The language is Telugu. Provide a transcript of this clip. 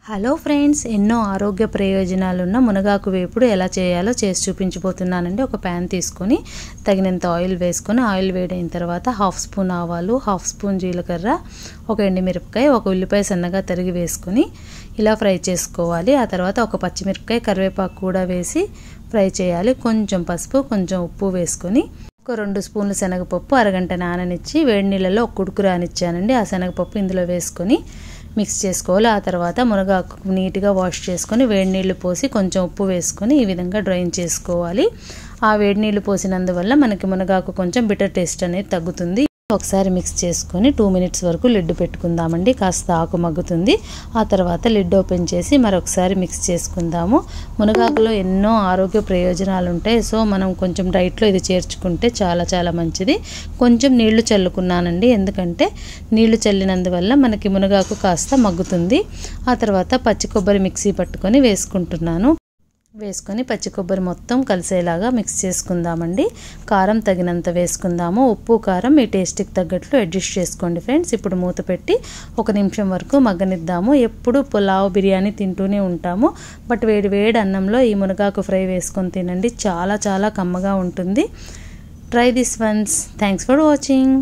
హలో ఫ్రెండ్స్, ఎన్నో ఆరోగ్య ప్రయోజనాలున్న మునగాకు వేపుడు ఎలా చేయాలో చేసి చూపించబోతున్నానండి. ఒక ప్యాన్ తీసుకొని తగినంత ఆయిల్ వేసుకొని ఆయిల్ వేడైన తర్వాత 1/2 స్పూన్ ఆవాలు, 1/2 స్పూన్ జీలకర్ర, ఒక ఎండుమిరపకాయ, ఒక ఉల్లిపాయ సన్నగా తరిగి వేసుకొని ఇలా ఫ్రై చేసుకోవాలి. ఆ తర్వాత ఒక పచ్చిమిరపకాయ, కరివేపాకు కూడా వేసి ఫ్రై చేయాలి. కొంచెం పసుపు, కొంచెం ఉప్పు వేసుకొని ఒక 2 స్పూన్ల శనగపప్పు అరగంట నాననిచ్చి వేడి నీళ్ళలో ఒక కుడుకు రానిచ్చానండి. ఆ శనగపప్పు ఇందులో వేసుకొని మిక్స్ చేసుకోవాలి. ఆ తర్వాత మునగాకు నీట్గా వాష్ చేసుకొని వేడి నీళ్ళు పోసి కొంచెం ఉప్పు వేసుకొని ఈ విధంగా డ్రైన్ చేసుకోవాలి. ఆ వేడి నీళ్ళు పోసినందువల్ల మనకి మునగాకు కొంచెం బిటర్ టేస్ట్ అనేది తగ్గుతుంది. ఒకసారి మిక్స్ చేసుకొని 2 మినిట్స్ వరకు లిడ్ పెట్టుకుందామండి. కాస్త ఆకు మగ్గుతుంది. ఆ తర్వాత లిడ్ ఓపెన్ చేసి మరొకసారి మిక్స్ చేసుకుందాము. మునగాకులో ఎన్నో ఆరోగ్య ప్రయోజనాలు ఉంటాయి. సో మనం కొంచెం డైట్లో ఇది చేర్చుకుంటే చాలా మంచిది. కొంచెం నీళ్లు చల్లుకున్నానండి, ఎందుకంటే నీళ్లు చల్లినందువల్ల మనకి మునగాకు కాస్త మగ్గుతుంది. ఆ తర్వాత పచ్చి కొబ్బరి మిక్సీ పట్టుకొని వేసుకొని పచ్చి కొబ్బరి మొత్తం కలిసేలాగా మిక్స్ చేసుకుందామండి. కారం తగినంత వేసుకుందాము. ఉప్పు కారం మీ టేస్ట్కి తగ్గట్లు అడ్జస్ట్ చేసుకోండి ఫ్రెండ్స్. ఇప్పుడు మూత పెట్టి 1 నిమిషం వరకు మగ్గనిద్దాము. ఎప్పుడు పులావ్ బిర్యానీ తింటూనే ఉంటాము, బట్ వేడి అన్నంలో ఈ మునగాకు ఫ్రై వేసుకొని తినండి. చాలా కమ్మగా ఉంటుంది. Try this once. Thanks for watching.